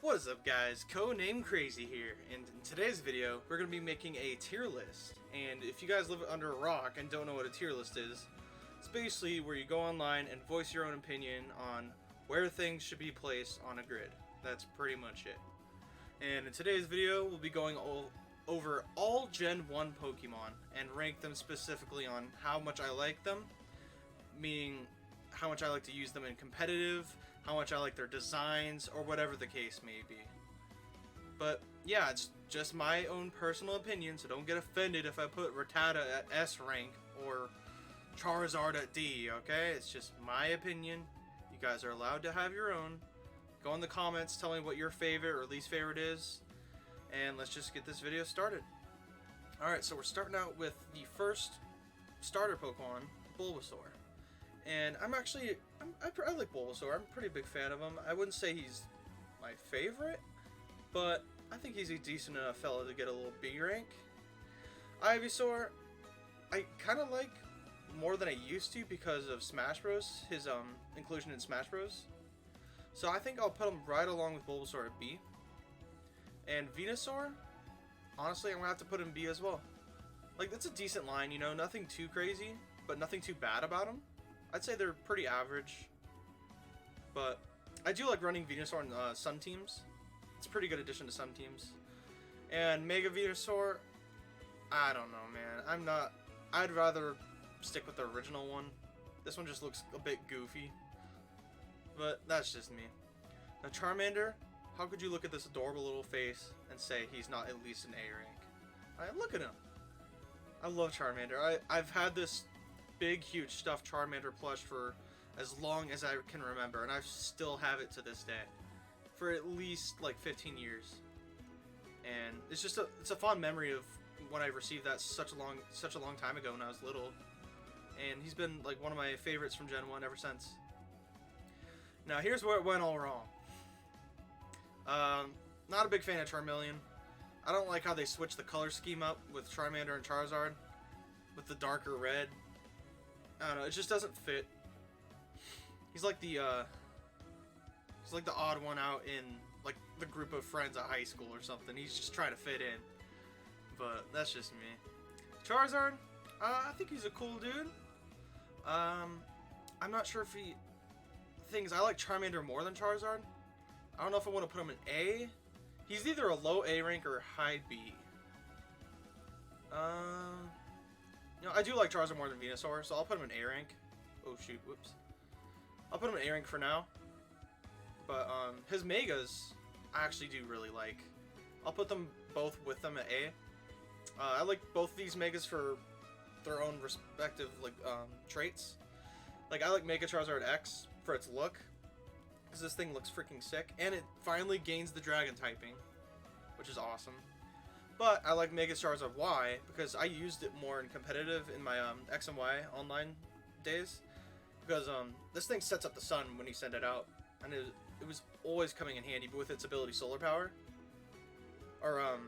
What is up guys, Codename Crazy here, and in today's video we're going to be making a tier list. And if you guys live under a rock and don't know what a tier list is, it's basically where you go online and voice your own opinion on where things should be placed on a grid. That's pretty much it. And in today's video we'll be going over all Gen 1 Pokemon and rank them specifically on how much I like them, meaning how much I like to use them in competitive, how much I like their designs, or whatever the case may be. But yeah, it's just my own personal opinion, so don't get offended if I put Rattata at S rank or Charizard at D, okay? It's just my opinion. You guys are allowed to have your own. Go in the comments, tell me what your favorite or least favorite is, and let's just get this video started. Alright, so we're starting out with the first starter Pokemon, Bulbasaur. And I like Bulbasaur. I'm a pretty big fan of him. I wouldn't say he's my favorite, but I think he's a decent enough fella to get a little B rank. Ivysaur, I kind of like more than I used to because of Smash Bros. His inclusion in Smash Bros. So I think I'll put him right along with Bulbasaur at B. And Venusaur, honestly, I'm gonna have to put him B as well. Like, that's a decent line, you know, nothing too crazy, but nothing too bad about him. I'd say they're pretty average, but I do like running Venusaur on Sun teams. It's a pretty good addition to Sun teams. And Mega Venusaur, I don't know, man. I'd rather stick with the original one. This one just looks a bit goofy, but that's just me. Now Charmander, how could you look at this adorable little face and say he's not at least an A rank? Look at him. I love Charmander. I've had this big, huge stuffed Charmander plush for as long as I can remember, and I still have it to this day, for at least like 15 years. And it's just it's a fond memory of when I received that such a long time ago when I was little, and he's been like one of my favorites from Gen 1 ever since. Now here's where it went all wrong. Not a big fan of Charmeleon. I don't like how they switched the color scheme up with Charmander and Charizard with the darker red. I don't know, it just doesn't fit. He's like the odd one out in like the group of friends at high school or something. He's just trying to fit in. But that's just me. Charizard, I think he's a cool dude. I'm not sure if I like Charmander more than Charizard. I don't know if I want to put him in A. He's either a low A rank or high B. You know, I do like Charizard more than Venusaur, so I'll put him in A rank. Oh shoot, whoops. I'll put him in A rank for now. But his Megas, I actually do really like. I'll put them both with them at A. I like both these Megas for their own respective traits. Like, I like Mega Charizard X for its look, because this thing looks freaking sick, and it finally gains the Dragon typing, which is awesome. But I like Mega Charizard Y because I used it more in competitive in my X and Y online days, because this thing sets up the sun when you send it out, and it was always coming in handy with its ability Solar Power, or I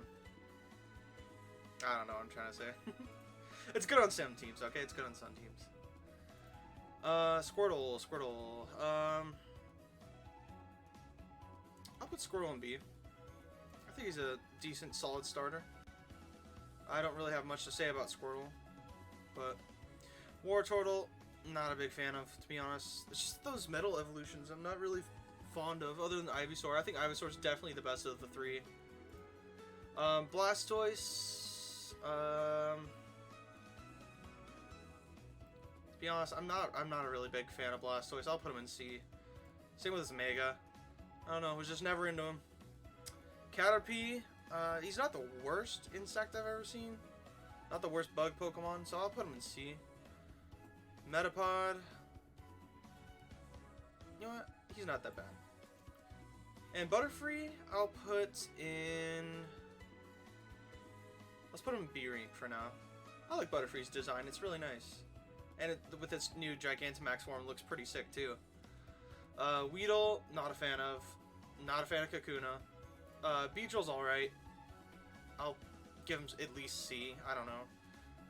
don't know what I'm trying to say. It's good on Sim teams, okay? It's good on Sun teams. Squirtle. I'll put Squirtle in B. I think he's a decent, solid starter. I don't really have much to say about Squirtle, but Wartortle, not a big fan of, to be honest. It's just those metal evolutions I'm not really fond of, other than Ivysaur. I think Ivysaur's definitely the best of the three. Blastoise, to be honest, I'm not a really big fan of Blastoise. I'll put him in C. Same with his Mega. I don't know, was just never into him. Caterpie, he's not the worst insect I've ever seen. Not the worst bug Pokemon, so I'll put him in C. Metapod, you know what? He's not that bad. And Butterfree, I'll put in... Let's put him in B rank for now. I like Butterfree's design, it's really nice. And with its new Gigantamax form, looks pretty sick too. Weedle, not a fan of. Not a fan of Kakuna. Beedrill's alright. I'll give him at least C. I don't know.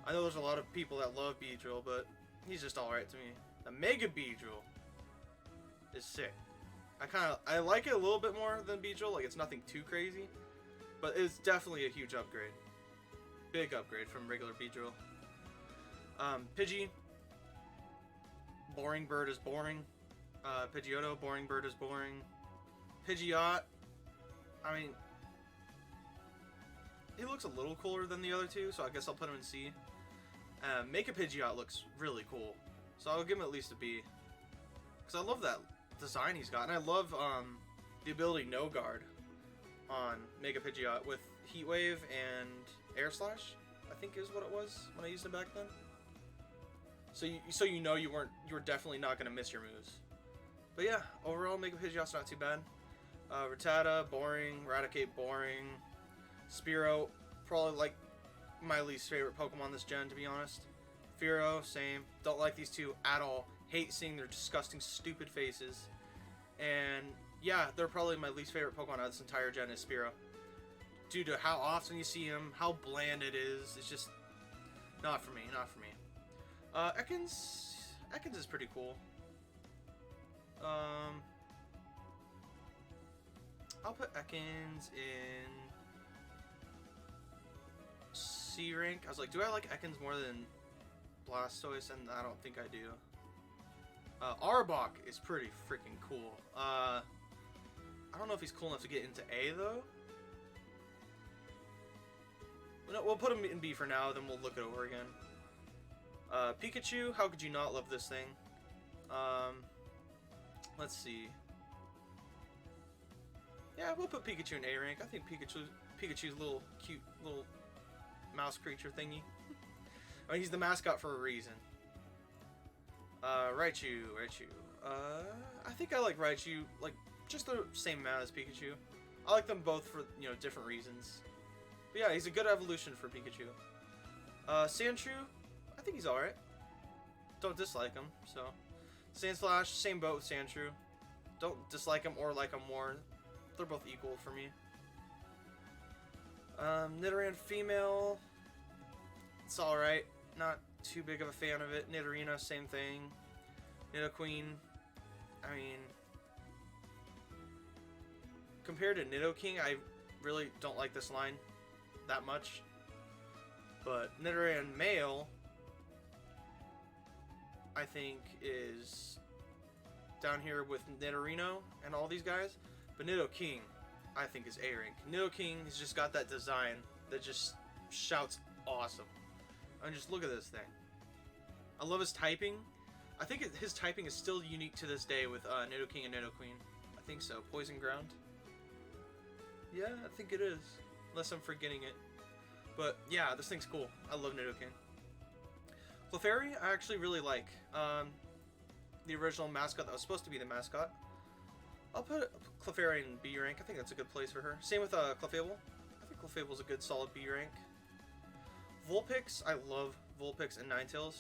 I know there's a lot of people that love Beedrill, but he's just alright to me. The Mega Beedrill is sick. I like it a little bit more than Beedrill. Like, it's nothing too crazy, but it's definitely a huge upgrade. Big upgrade from regular Beedrill. Pidgey. Boring bird is boring. Pidgeotto, boring bird is boring. Pidgeot, I mean, he looks a little cooler than the other two, so I guess I'll put him in C. Make a Pidgeot looks really cool, so I'll give him at least a B. Because I love that design he's got, and I love the ability No Guard on Mega Pidgeot with Heat Wave and Air Slash, I think is what it was when I used it back then. So you know you were definitely not gonna miss your moves. But yeah, overall Mega Pidgeot's not too bad. Rattata, boring. Raticate, boring. Spearow, probably like my least favorite Pokemon this gen, to be honest. Fearow, same. Don't like these two at all. Hate seeing their disgusting, stupid faces. And yeah, they're probably my least favorite Pokemon out of this entire gen is Spearow. Due to how often you see him, how bland it is. It's just not for me, not for me. Ekans is pretty cool. I'll put Ekans in C rank. I was like, do I like Ekans more than Blastoise? And I don't think I do. Arbok is pretty freaking cool. I don't know if he's cool enough to get into A though. No, we'll put him in B for now, then we'll look it over again. Pikachu, how could you not love this thing? Let's see. Yeah, we'll put Pikachu in A rank. I think Pikachu's a little cute little mouse creature thingy. I mean, he's the mascot for a reason. Raichu. I think I like Raichu, like, just the same amount as Pikachu. I like them both for, you know, different reasons. But yeah, he's a good evolution for Pikachu. Sandshrew, I think he's alright. Don't dislike him, so. Sandslash, same boat with Sandshrew. Don't dislike him or like him more. They're both equal for me. Nidorina female, it's alright. Not too big of a fan of it. Nidorina, same thing. Nidoqueen, I mean, compared to Nidoking, I really don't like this line that much. But Nidorina male, I think, is down here with Nidorino and all these guys. But Nidoking, I think, is A rank. Nidoking has just got that design that just shouts awesome. I mean, just look at this thing. I love his typing. I think his typing is still unique to this day with Nidoking and Nidoqueen. I think so. Poison Ground? Yeah, I think it is. Unless I'm forgetting it. But yeah, this thing's cool. I love Nidoking. Clefairy, I actually really like. The original mascot that was supposed to be the mascot. I'll put Clefairy in B rank. I think that's a good place for her. Same with Clefable. I think Clefable's a good solid B rank. Vulpix, I love Vulpix and Ninetales.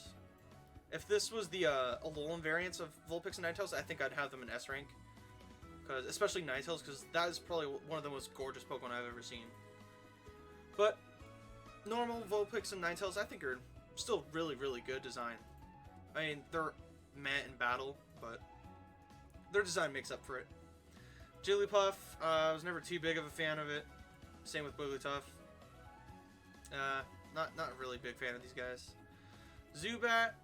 If this was the Alolan variants of Vulpix and Ninetales, I think I'd have them in S rank. Especially Ninetales, because that is probably one of the most gorgeous Pokemon I've ever seen. But normal Vulpix and Ninetales, I think, are still really, really good design. I mean, they're meh in battle, but their design makes up for it. Jigglypuff, I was never too big of a fan of it. Same with Wigglytuff. Not really big fan of these guys. Zubat,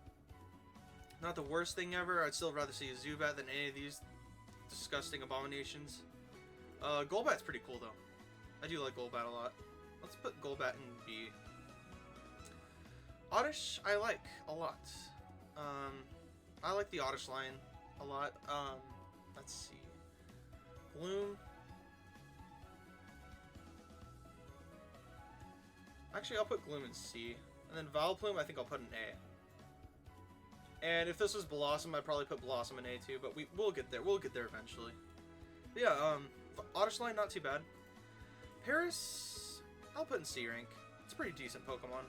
not the worst thing ever. I'd still rather see a Zubat than any of these disgusting abominations. Golbat's pretty cool though. I do like Golbat a lot. Let's put Golbat in B. Oddish, I like a lot. I like the Oddish line a lot. Let's see. Gloom. Actually, I'll put Gloom in C. And then Vileplume, I think I'll put in A. And if this was Blossom, I'd probably put Blossom in A too, but we'll get there. We'll get there eventually. But yeah, Oddish line, not too bad. Paris, I'll put in C rank. It's a pretty decent Pokemon.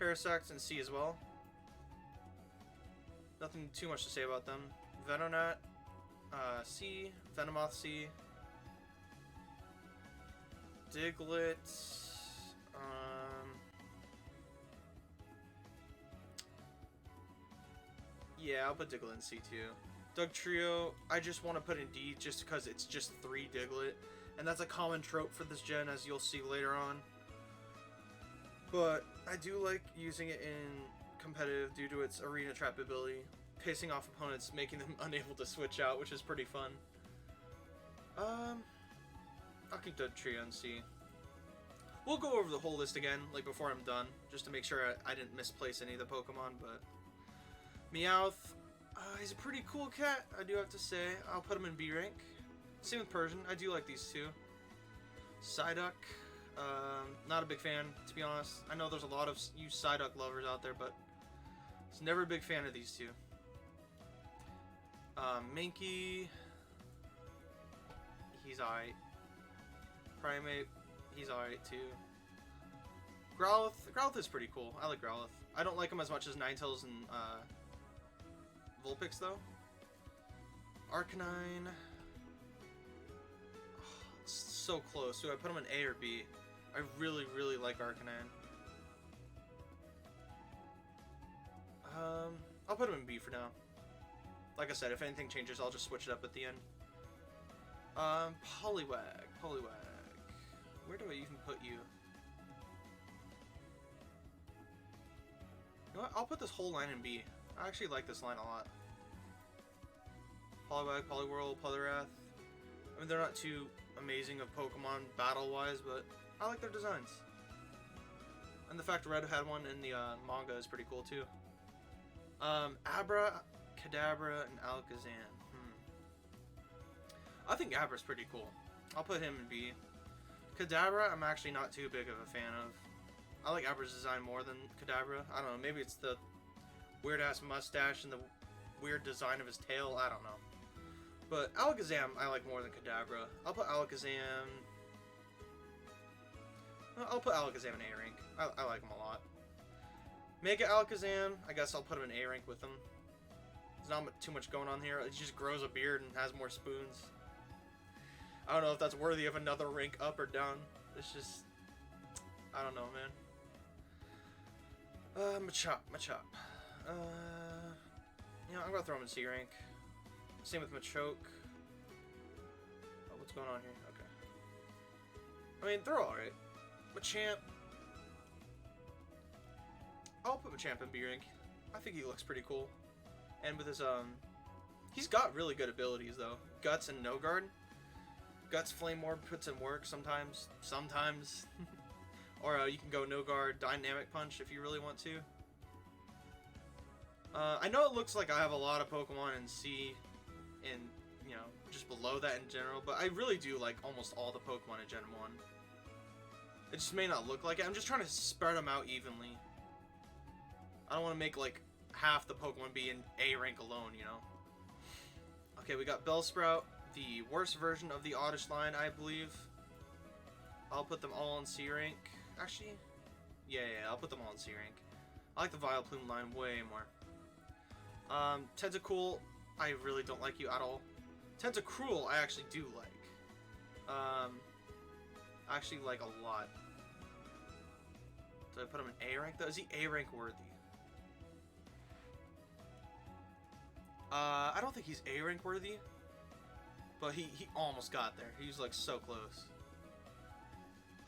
Parasect in C as well. Nothing too much to say about them. Venonat, C. Venomoth, C. Diglett, yeah, I'll put Diglett in C too. Dugtrio, I just want to put in D just because it's just 3 Diglett. And that's a common trope for this gen, as you'll see later on. But I do like using it in competitive due to its arena trap ability, pissing off opponents, making them unable to switch out, which is pretty fun. I'll keep Dugtrio and C. We'll go over the whole list again, like before I'm done, just to make sure I didn't misplace any of the Pokemon, but... Meowth, he's a pretty cool cat, I do have to say. I'll put him in B rank. Same with Persian, I do like these two. Psyduck, not a big fan, to be honest. I know there's a lot of you Psyduck lovers out there, but I was never a big fan of these two. Mankey, he's alright. Primate, he's alright too. Growlithe is pretty cool. I like Growlithe. I don't like him as much as Ninetales and Vulpix though. Arcanine, it's so close. Do I put him in A or B? I really, really like Arcanine. I'll put him in B for now. Like I said, if anything changes, I'll just switch it up at the end. Poliwag. Where do I even put you? You know what? I'll put this whole line in B. I actually like this line a lot. Poliwag, Poliwhirl, Poliwrath. I mean, they're not too amazing of Pokemon battle-wise, but I like their designs. And the fact Red had one in the manga is pretty cool too. Abra, Cadabra, and Alakazam. I think Abra's pretty cool. I'll put him in B. Cadabra, I'm actually not too big of a fan of. I like Abra's design more than Cadabra. I don't know, maybe it's the weird-ass mustache and the weird design of his tail. I don't know. But Alakazam, I like more than Cadabra. I'll put Alakazam... I'll put Alakazam in A rank. I like him a lot. Mega Alakazam, I guess I'll put him in A rank with him. There's not too much going on here. He just grows a beard and has more spoons. I don't know if that's worthy of another rank up or down. It's just... I don't know, man. Machop. You know, I'm gonna throw him in C rank. Same with Machoke. Oh, what's going on here? Okay. I mean, they're alright. Machamp. I'll put Machamp in B rank. I think he looks pretty cool. And with his, he's got really good abilities, though. Guts and No Guard. Guts Flame Orb puts in work sometimes. Or you can go No Guard, Dynamic Punch if you really want to. I know it looks like I have a lot of Pokemon in C and, you know, just below that in general, but I really do like almost all the Pokemon in Gen 1. It just may not look like it. I'm just trying to spread them out evenly. I don't want to make, like, half the Pokemon be in A rank alone, you know? Okay, we got Bellsprout, the worst version of the Oddish line, I believe. I'll put them all in C rank. Actually, yeah, I'll put them all in C rank. I like the Vileplume line way more. Tentacool, I really don't like you at all. Tentacruel, I actually do like. I actually like a lot. Did I put him in A rank though? Is he A rank worthy? I don't think he's A rank worthy, but he almost got there. He was like so close.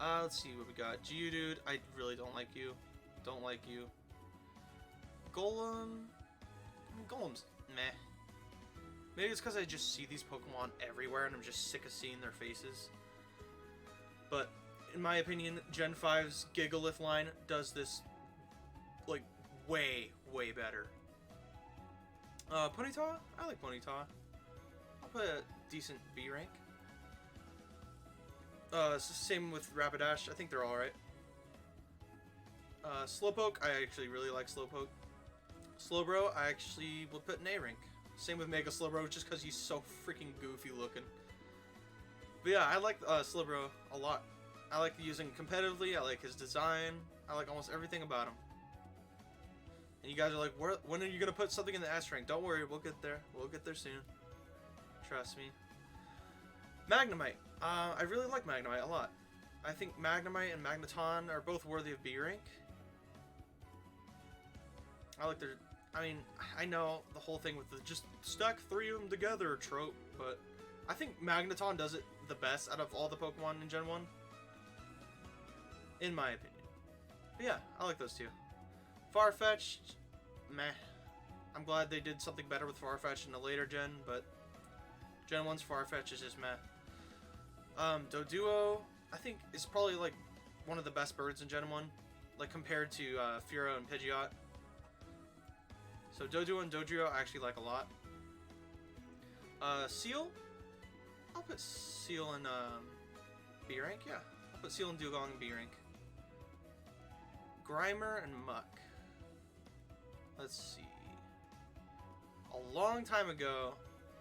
Let's see what we got. Geodude, I really don't like you. Don't like you. Golem, Golem's meh. Maybe it's because I just see these Pokemon everywhere and I'm just sick of seeing their faces. But in my opinion, Gen 5's Gigalith line does this like way better. Ponyta? I like Ponyta. I'll put a decent B rank. Same with Rapidash. I think they're alright. Slowpoke, I actually really like Slowpoke. Slowbro, I actually will put in A rank. Same with Mega Slowbro, just because he's so freaking goofy looking. But yeah, I like Slowbro a lot. I like using competitively, I like his design, I like almost everything about him. And you guys are like, when are you going to put something in the S rank? Don't worry, we'll get there. We'll get there soon. Trust me. Magnemite. I really like Magnemite a lot. I think Magnemite and Magneton are both worthy of B rank. I I mean, I know the whole thing with the just stack 3 of them together trope, but I think Magneton does it the best out of all the Pokemon in Gen 1. In my opinion. But yeah, I like those two. Farfetch'd, meh. I'm glad they did something better with Farfetch'd in a later gen, but Gen 1's Farfetch'd is just meh. Doduo, I think, is probably like one of the best birds in Gen 1, like compared to Furo and Pidgeot. So Doduo and Dodrio I actually like a lot. Seal, I'll put Seal in B rank. Yeah, I'll put Seal and Dugong in B rank. Grimer and Muck. Let's see. A long time ago,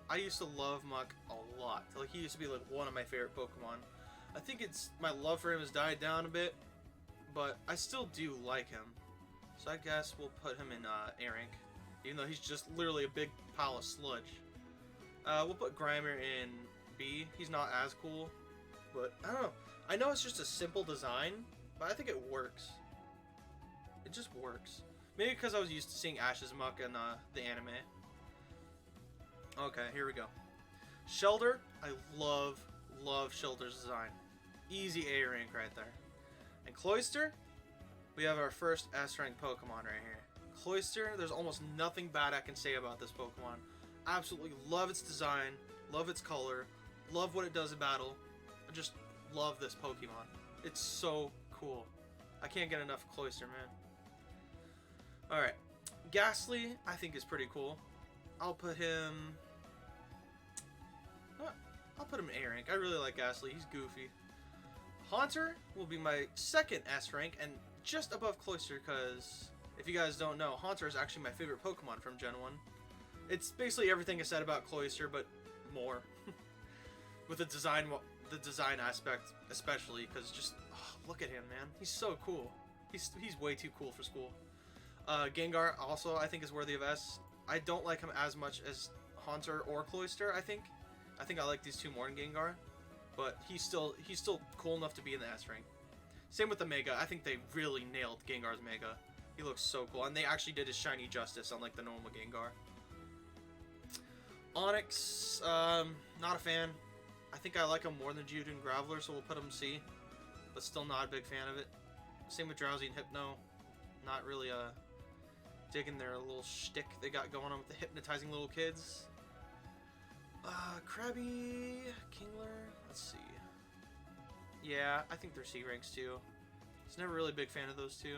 I used to love Muck a lot. Like, he used to be like one of my favorite Pokemon. I think it's my love for him has died down a bit, but I still do like him. So I guess we'll put him in A rank, even though he's just literally a big pile of sludge. We'll put Grimer in B. He's not as cool, but I don't know. I know it's just a simple design, but I think it works. It just works. Maybe because I was used to seeing Ash's Muck in the anime. Okay, here we go. Shelter, I love Shelter's design. Easy A rank right there. And Cloyster, we have our first S rank Pokemon right here. Cloyster, there's almost nothing bad I can say about this Pokemon. Absolutely love its design, love its color, love what it does in battle. I just love this Pokemon. It's so cool. I can't get enough of Cloyster, man. Alright, Ghastly, I think is pretty cool. I'll put him in A rank. I really like Ghastly. He's goofy. Haunter will be my second S rank and just above Cloyster because if you guys don't know, Haunter is actually my favorite Pokemon from Gen 1. It's basically everything I said about Cloyster, but more. With the design aspect especially, because just look at him, man. He's so cool. He's way too cool for school. Gengar also I think is worthy of S. I don't like him as much as Haunter or Cloyster. I think I like these two more than Gengar, but he's still cool enough to be in the S rank. Same with the Mega. I think they really nailed Gengar's Mega. He looks so cool, and they actually did his shiny justice unlike the normal Gengar. Onix, not a fan. I think I like him more than Geodude and Graveler, so we'll put him C, but still not a big fan of it. Same with Drowsy and Hypno. Not really digging their little shtick they got going on with the hypnotizing little kids. Krabby, Kingler, let's see. Yeah, I think they're C ranks too. I was never really a big fan of those two.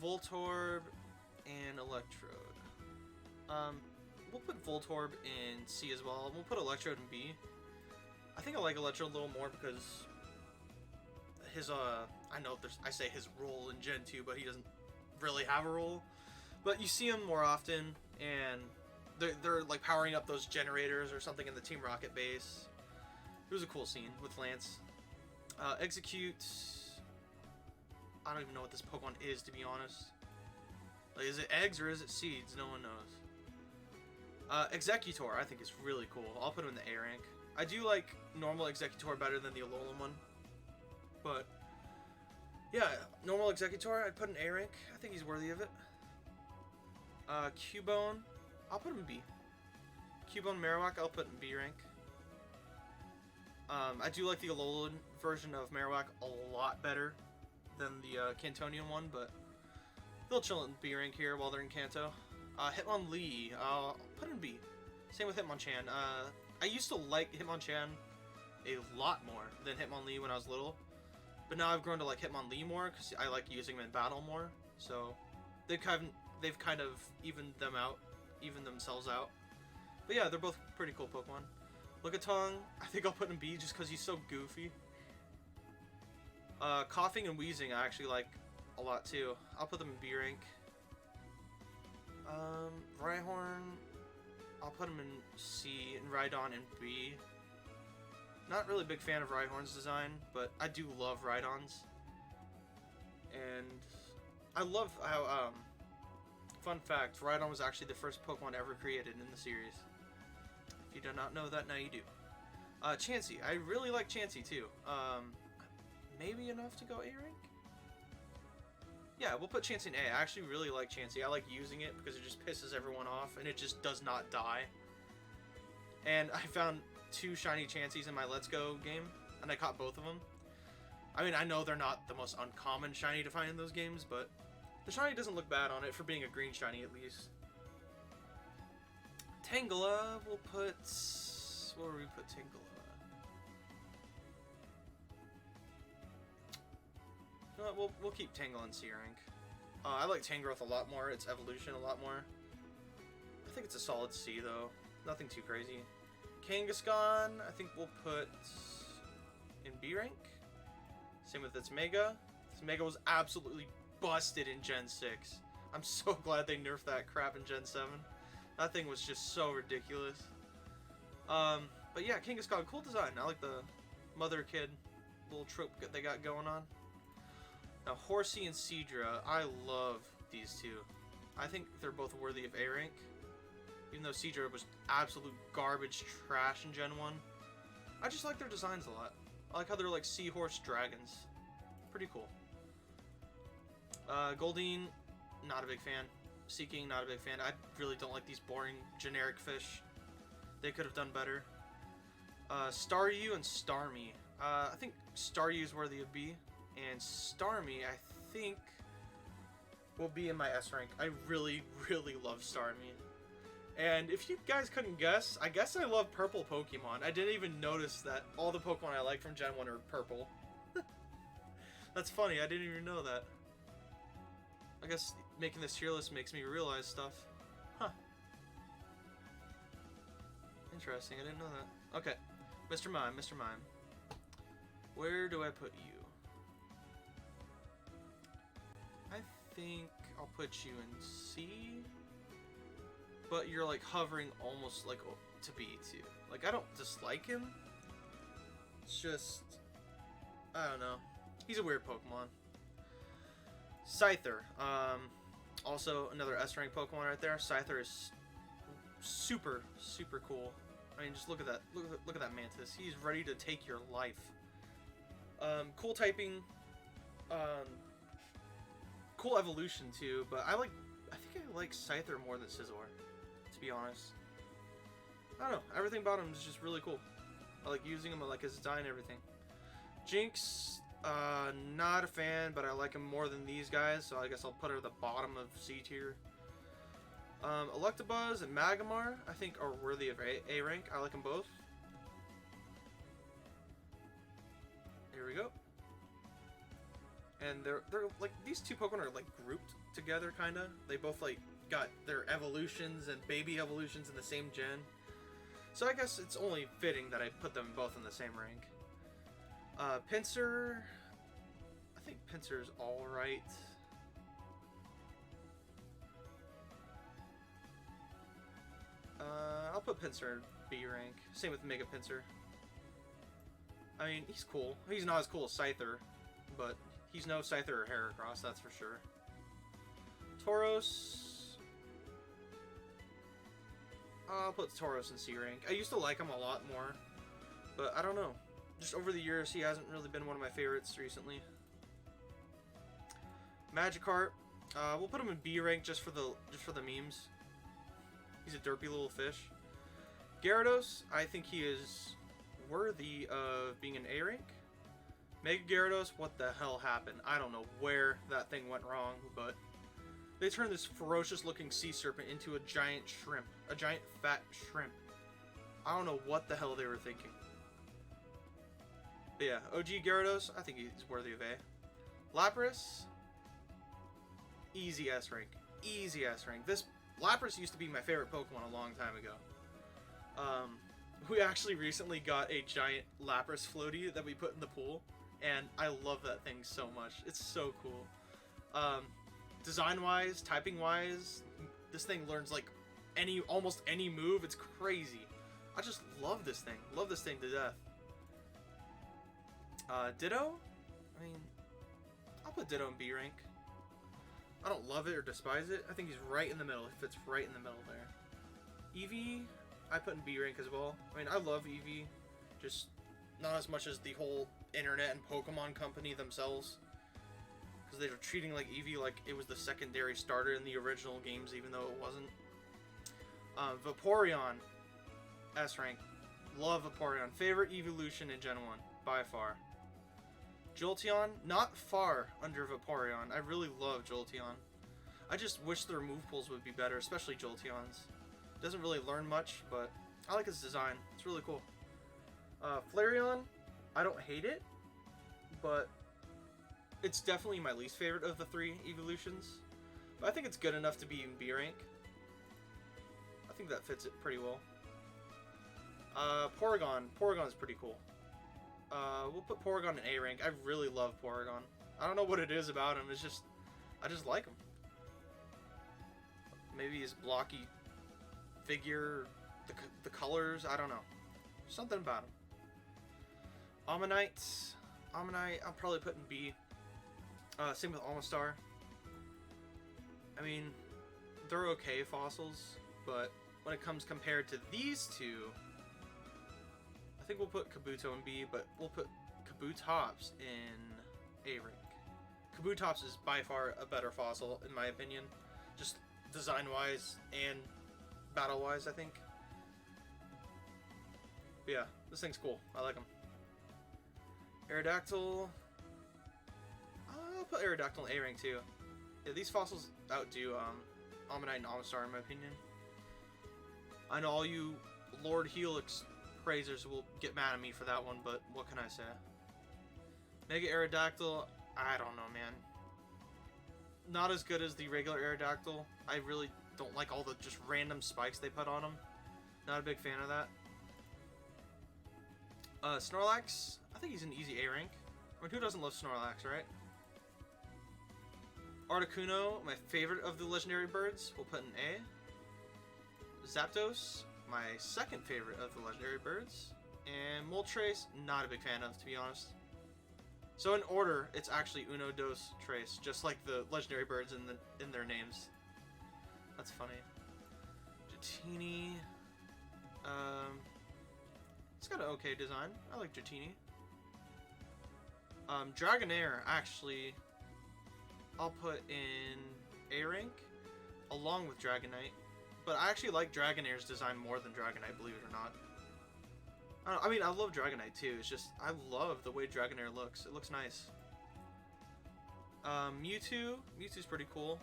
Voltorb and Electrode. We'll put Voltorb in C as well. We'll put Electrode in B. I think I like Electrode a little more because his, I know I say his role in Gen 2, but he doesn't really have a role. But you see him more often, and they're like powering up those generators or something in the Team Rocket base. It was a cool scene with Lance. Execute. I don't even know what this Pokemon is, to be honest. Like, is it eggs or is it seeds? No one knows. Executor, I think is really cool. I'll put him in the A rank. I do like normal Executor better than the Alolan one. But, yeah, normal Executor, I'd put in A rank. I think he's worthy of it. Cubone, I'll put him in B. Cubone Marowak, I'll put in B rank. I do like the Alolan version of Marowak a lot better than the Cantonian one, but they'll chill in B rank here while they're in Kanto. Hitmonlee, I'll put in B. Same with Hitmonchan. I used to like Hitmonchan a lot more than Hitmonlee when I was little, but now I've grown to like Hitmonlee more because I like using them in battle more. So they've kind of evened themselves out. But yeah, they're both pretty cool Pokemon. Lickitung, I think I'll put in B just because he's so goofy. Coughing and Wheezing I actually like a lot too. I'll put them in B rank. Rhyhorn, I'll put him in C, and Rhydon in B. Not really a big fan of Rhyhorn's design, but I do love Rhydon's. And I love how, fun fact, Rhydon was actually the first Pokemon ever created in the series. If you do not know that, now you do. Chansey, I really like Chansey too. Maybe enough to go A rank? Yeah, we'll put Chansey in A. I actually really like Chansey. I like using it because it just pisses everyone off, and it just does not die. And I found 2 shiny Chanseys in my Let's Go game, and I caught both of them. I mean, I know they're not the most uncommon shiny to find in those games, but the shiny doesn't look bad on it for being a green shiny at least. Tangela, we'll put... Where will we put Tangela? You know what, we'll keep Tangle in C rank. I like Tangrowth a lot more, its evolution a lot more. I think it's a solid C though. Nothing too crazy. Kangaskhan, I think we'll put in B rank. Same with its Mega. Its Mega was absolutely busted in Gen 6. I'm so glad they nerfed that crap in Gen 7. That thing was just so ridiculous. But yeah, Kangaskhan, cool design. I like the mother-kid little trope that they got going on. Now, Horsey and Sidra, I love these two. I think they're both worthy of A rank. Even though Sidra was absolute garbage trash in Gen 1. I just like their designs a lot. I like how they're like seahorse dragons. Pretty cool. Goldeen, not a big fan. Seeking, not a big fan. I really don't like these boring generic fish. They could have done better. Staryu and Starmie. I think Staryu is worthy of B. And Starmie, I think, will be in my S rank. I really, really love Starmie. And if you guys couldn't guess, I guess I love purple Pokemon. I didn't even notice that all the Pokemon I like from Gen 1 are purple. That's funny, I didn't even know that. I guess making this tier list makes me realize stuff. Huh. Interesting, I didn't know that. Okay, Mr. Mime, Mr. Mime. Where do I put you? I think I'll put you in C. But you're like hovering almost like to B too. Like, I don't dislike him. It's just, I don't know. He's a weird Pokemon. Scyther. Also another S rank Pokemon right there. Scyther is super, super cool. I mean, just look at that. Look at that Mantis. He's ready to take your life. Cool typing. Cool evolution too. But I think I like Scyther more than Scizor, to be honest. I don't know. Everything about him is just really cool. I like using him. I like his design and everything. Jinx. Not a fan, but I like him more than these guys, so I guess I'll put her at the bottom of C tier. Electabuzz and Magmar, I think, are worthy of A rank. I like them both. Here we go. And they're like, these two Pokemon are like grouped together, kinda. They both like got their evolutions and baby evolutions in the same gen. So I guess it's only fitting that I put them both in the same rank. Pinsir, I think Pinsir's alright. I'll put Pinsir in B rank. Same with Mega Pinsir. I mean, he's cool. He's not as cool as Scyther, but he's no Scyther or Heracross, that's for sure. Tauros. I'll put Tauros in C rank. I used to like him a lot more, but I don't know. Just over the years, he hasn't really been one of my favorites recently. Magikarp, we'll put him in B rank just for the memes. He's a derpy little fish. Gyarados, I think he is worthy of being an A rank. Mega Gyarados, what the hell happened? I don't know where that thing went wrong, but they turned this ferocious looking sea serpent into a giant shrimp. A giant fat shrimp. I don't know what the hell they were thinking. But yeah, OG Gyarados, I think he's worthy of A. Lapras, easy S rank. Easy S rank. This Lapras used to be my favorite Pokemon a long time ago. We actually recently got a giant Lapras floaty that we put in the pool, and I love that thing so much. It's so cool. Design-wise, typing-wise, this thing learns like almost any move. It's crazy. I just love this thing. Love this thing to death. Ditto? I mean, I'll put Ditto in B rank. I don't love it or despise it. I think he's right in the middle. He fits right in the middle there. Eevee, I put in B rank as well. I mean, I love Eevee. Just not as much as the whole internet and Pokemon company themselves. because they were treating like Eevee like it was the secondary starter in the original games, even though it wasn't. Vaporeon, S rank. Love Vaporeon. Favorite evolution in Gen 1, by far. Jolteon, not far under Vaporeon. I really love Jolteon. I just wish the remove pulls would be better, especially Jolteon's. Doesn't really learn much, but I like its design. It's really cool. Flareon, I don't hate it, but it's definitely my least favorite of the 3 evolutions. But I think it's good enough to be in B rank. I think that fits it pretty well. Porygon. Porygon's pretty cool. We'll put Porygon in A rank. I really love Porygon. I don't know what it is about him. It's just, I just like him. Maybe his blocky figure, the colors, I don't know. Something about him. Ammonite, I'll probably put in B. Same with Almastar. I mean, they're okay fossils, but when it comes compared to these two, I think we'll put Kabuto in B, but we'll put Kabutops in A rank. Kabutops is by far a better fossil, in my opinion. Just design-wise and battle-wise, I think. But yeah, this thing's cool. I like him. Aerodactyl. I'll put Aerodactyl in A rank too. Yeah, these fossils outdo Ammonite and Almastar in my opinion. I know all you Lord Helix praisers will get mad at me for that one, but what can I say? Mega Aerodactyl, I don't know, man. Not as good as the regular Aerodactyl. I really don't like all the just random spikes they put on them. Not a big fan of that. Snorlax, I think he's an easy A rank. I mean, who doesn't love Snorlax, right? Articuno, my favorite of the legendary birds, we'll put in A. Zapdos, my second favorite of the legendary birds. And Moltres, not a big fan of, to be honest. So in order, it's actually Uno, Dos, Tres, just like the legendary birds in their names. That's funny. Dratini, it's got an okay design. I like Dratini. Dragonair, actually, I'll put in A rank, along with Dragonite. But I actually like Dragonair's design more than Dragonite, believe it or not. I mean, I love Dragonite too. It's just, I love the way Dragonair looks. It looks nice. Mewtwo. Mewtwo's pretty cool.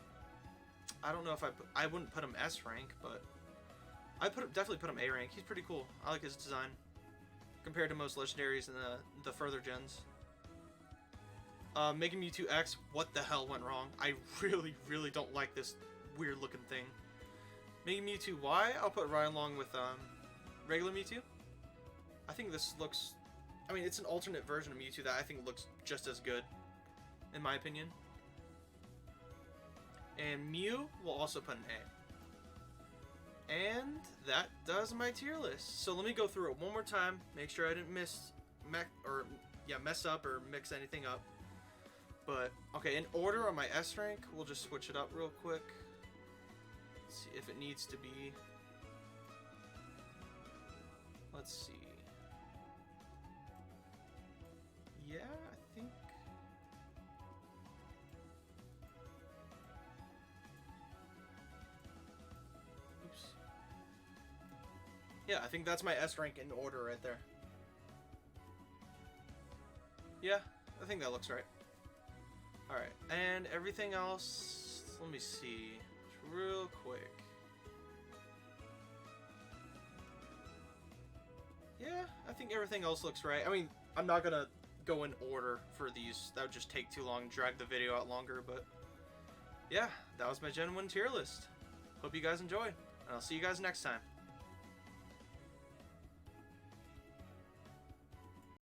I don't know if I wouldn't put him S rank, but I definitely put him A rank. He's pretty cool. I like his design compared to most legendaries in the further gens. Mega Mewtwo X. What the hell went wrong? I really don't like this weird looking thing. Mega Mewtwo Y. I'll put right along with regular Mewtwo. I think this looks... I mean, it's an alternate version of Mewtwo that I think looks just as good, in my opinion. And Mew will also put an A. And that does my tier list. So let me go through it one more time. Make sure I didn't mess up or mix anything up. But, okay, in order on my S rank, we'll just switch it up real quick. Let's see if it needs to be... Let's see. Yeah, I think... Oops. Yeah, I think that's my S rank in order right there. Yeah, I think that looks right. Alright, and everything else... Let me see. Just real quick. Yeah, I think everything else looks right. I mean, I'm not gonna go in order for these. That would just take too long, drag the video out longer, but yeah, that was my Gen 1 tier list. Hope you guys enjoyed, and I'll see you guys next time.